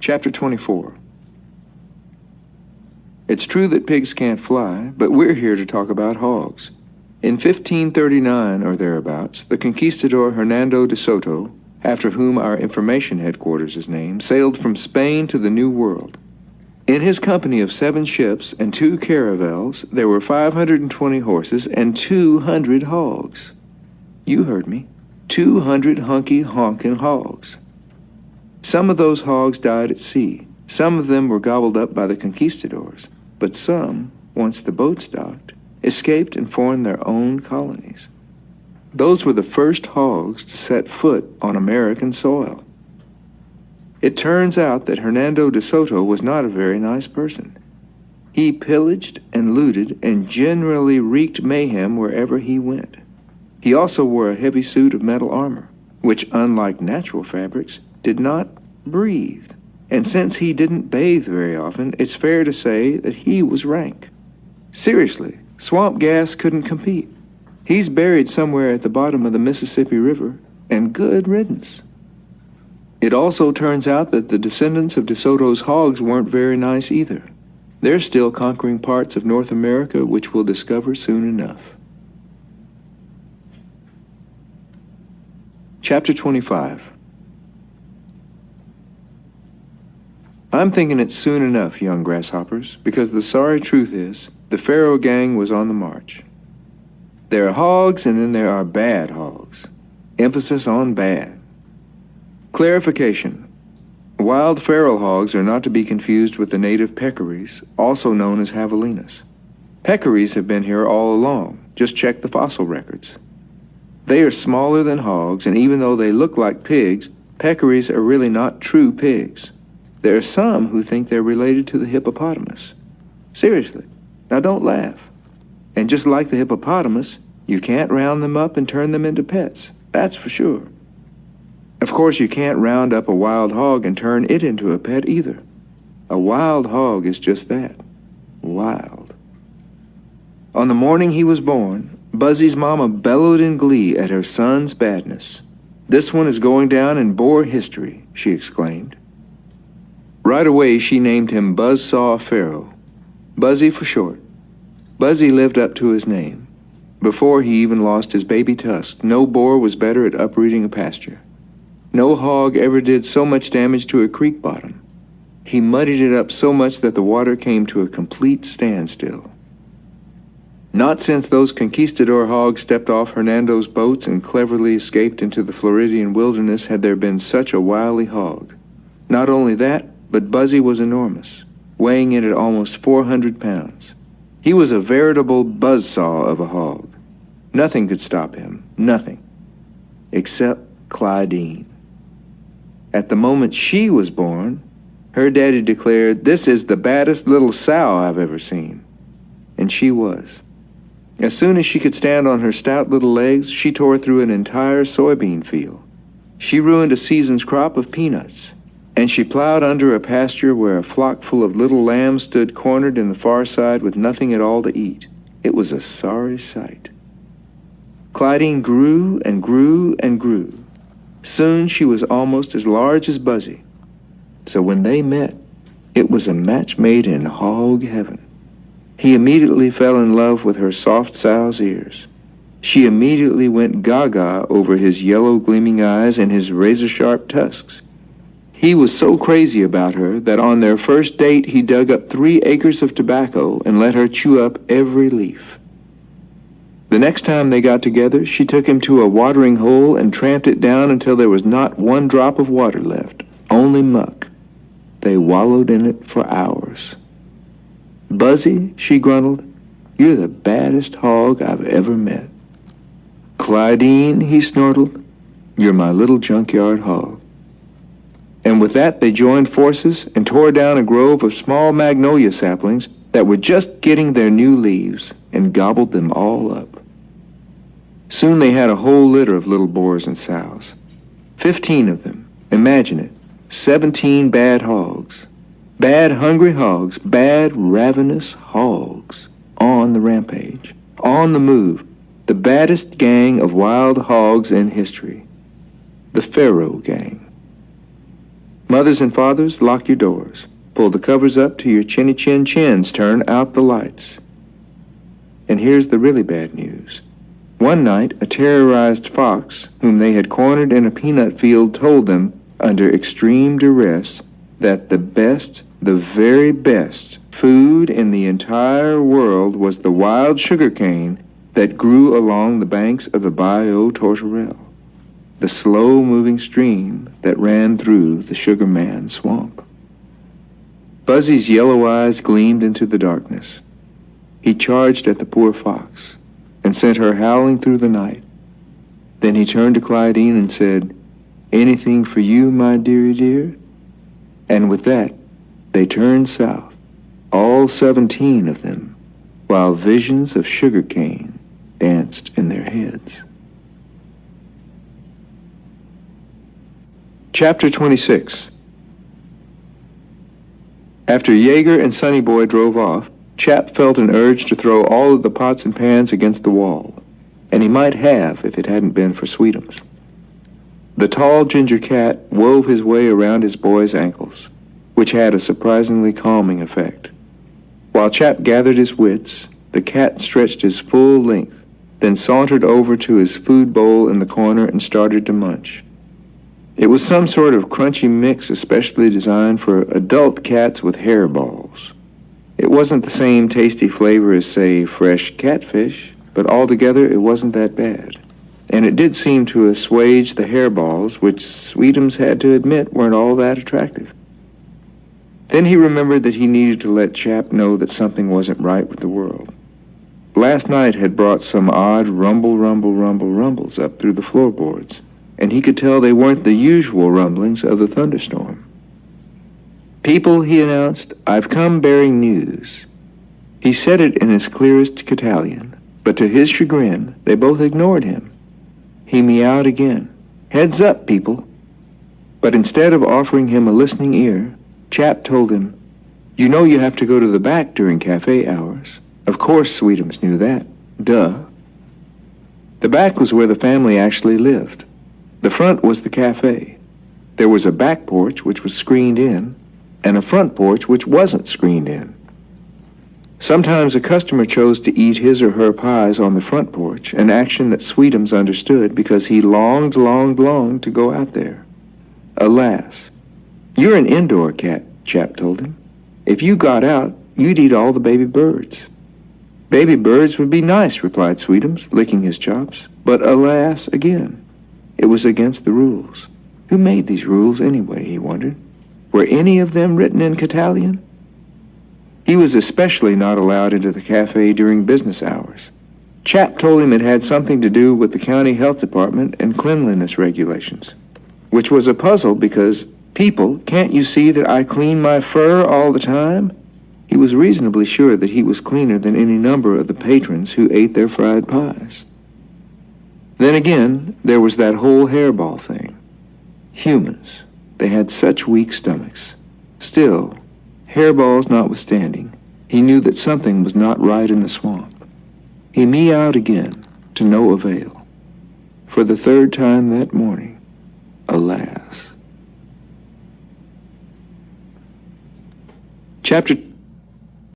Chapter 24. It's true that pigs can't fly, but we're here to talk about hogs. In 1539 or thereabouts, the conquistador Hernando de Soto, after whom our information headquarters is named, sailed from Spain to the New World. In his company of 7 ships and 2 caravels, there were 520 horses and 200 hogs. You heard me. 200 hunky honkin' hogs. Some of those hogs died at sea. Some of them were gobbled up by the conquistadors. But some, once the boats docked, escaped and formed their own colonies. Those were the first hogs to set foot on American soil. It turns out that Hernando de Soto was not a very nice person. He pillaged and looted and generally wreaked mayhem wherever he went. He also wore a heavy suit of metal armor, which, unlike natural fabrics, did not breathe. And since he didn't bathe very often, it's fair to say that he was rank. Seriously, swamp gas couldn't compete. He's buried somewhere at the bottom of the Mississippi River, and good riddance. It also turns out that the descendants of De Soto's hogs weren't very nice either. They're still conquering parts of North America, which we'll discover soon enough. Chapter 25. I'm thinking it's soon enough, young grasshoppers, because the sorry truth is, the Pharaoh gang was on the march. There are hogs and then there are bad hogs. Emphasis on bad. Clarification. Wild feral hogs are not to be confused with the native peccaries, also known as javelinas. Peccaries have been here all along. Just check the fossil records. They are smaller than hogs, and even though they look like pigs, peccaries are really not true pigs. There are some who think they're related to the hippopotamus. Seriously, now don't laugh. And just like the hippopotamus, you can't round them up and turn them into pets. That's for sure. Of course, you can't round up a wild hog and turn it into a pet either. A wild hog is just that. Wild. On the morning he was born, Buzzy's mama bellowed in glee at her son's badness. "This one is going down in Boer history," she exclaimed. Right away, she named him Buzzsaw Pharaoh. Buzzy for short. Buzzy lived up to his name. Before he even lost his baby tusk, no Boer was better at uprooting a pasture. No hog ever did so much damage to a creek bottom. He muddied it up so much that the water came to a complete standstill. Not since those conquistador hogs stepped off Hernando's boats and cleverly escaped into the Floridian wilderness had there been such a wily hog. Not only that, but Buzzy was enormous, weighing in at almost 400 pounds. He was a veritable buzzsaw of a hog. Nothing could stop him, nothing, except Clydeen. At the moment she was born, her daddy declared, "This is the baddest little sow I've ever seen." And she was. As soon as she could stand on her stout little legs, she tore through an entire soybean field. She ruined a season's crop of peanuts. And she plowed under a pasture where a flock full of little lambs stood cornered in the far side with nothing at all to eat. It was a sorry sight. Clydeen grew and grew and grew. Soon she was almost as large as Buzzy. So when they met, it was a match made in hog heaven. He immediately fell in love with her soft sow's ears. She immediately went gaga over his yellow gleaming eyes and his razor-sharp tusks. He was so crazy about her that on their first date he dug up 3 acres of tobacco and let her chew up every leaf. The next time they got together, she took him to a watering hole and tramped it down until there was not one drop of water left, only muck. They wallowed in it for hours. "Buzzy," she gruntled, "you're the baddest hog I've ever met." "Clydeen," he snortled, "you're my little junkyard hog." And with that, they joined forces and tore down a grove of small magnolia saplings that were just getting their new leaves and gobbled them all up. Soon they had a whole litter of little boars and sows. 15 of them. Imagine it. 17 bad hogs. Bad hungry hogs, bad ravenous hogs. On the rampage. On the move. The baddest gang of wild hogs in history. The Pharaoh gang. Mothers and fathers, lock your doors. Pull the covers up to your chinny chin chins. Turn out the lights. And here's the really bad news. One night, a terrorized fox, whom they had cornered in a peanut field, told them, under extreme duress, that the best, the very best, food in the entire world was the wild sugar cane that grew along the banks of the Bayou Torturel, the slow-moving stream that ran through the Sugar Man swamp. Buzzy's yellow eyes gleamed into the darkness. He charged at the poor fox and sent her howling through the night. Then he turned to Clydene and said, "Anything for you, my dearie dear?" And with that, they turned south, all 17 of them, while visions of sugar cane danced in their heads. Chapter 26. After Jaeger and Sonny Boy drove off, Chap felt an urge to throw all of the pots and pans against the wall, and he might have if it hadn't been for Sweetums. The tall ginger cat wove his way around his boy's ankles, which had a surprisingly calming effect. While Chap gathered his wits, the cat stretched his full length, then sauntered over to his food bowl in the corner and started to munch. It was some sort of crunchy mix especially designed for adult cats with hairballs. It wasn't the same tasty flavor as, say, fresh catfish, but altogether it wasn't that bad. And it did seem to assuage the hairballs, which Sweetums had to admit weren't all that attractive. Then he remembered that he needed to let Chap know that something wasn't right with the world. Last night had brought some odd rumbles up through the floorboards, and he could tell they weren't the usual rumblings of the thunderstorm. "People," he announced, "I've come bearing news." He said it in his clearest Catalan, but to his chagrin, they both ignored him. He meowed again, "Heads up, people." But instead of offering him a listening ear, Chap told him, "You know you have to go to the back during cafe hours." Of course Sweetums knew that. Duh. The back was where the family actually lived. The front was the cafe. There was a back porch which was screened in, and a front porch which wasn't screened in. Sometimes a customer chose to eat his or her pies on the front porch, an action that Sweetums understood because he longed to go out there. Alas, "You're an indoor cat," Chap told him. "If you got out, you'd eat all the baby birds." "Baby birds would be nice," replied Sweetums, licking his chops. But alas, again, it was against the rules. Who made these rules anyway, he wondered? Were any of them written in Catalan? He was especially not allowed into the cafe during business hours. Chap told him it had something to do with the county health department and cleanliness regulations, which was a puzzle because, "People, can't you see that I clean my fur all the time?" He was reasonably sure that he was cleaner than any number of the patrons who ate their fried pies. Then again, there was that whole hairball thing. Humans, they had such weak stomachs. Still, hairballs notwithstanding, he knew that something was not right in the swamp. He meowed again, to no avail. For the third time that morning, alas. Chapter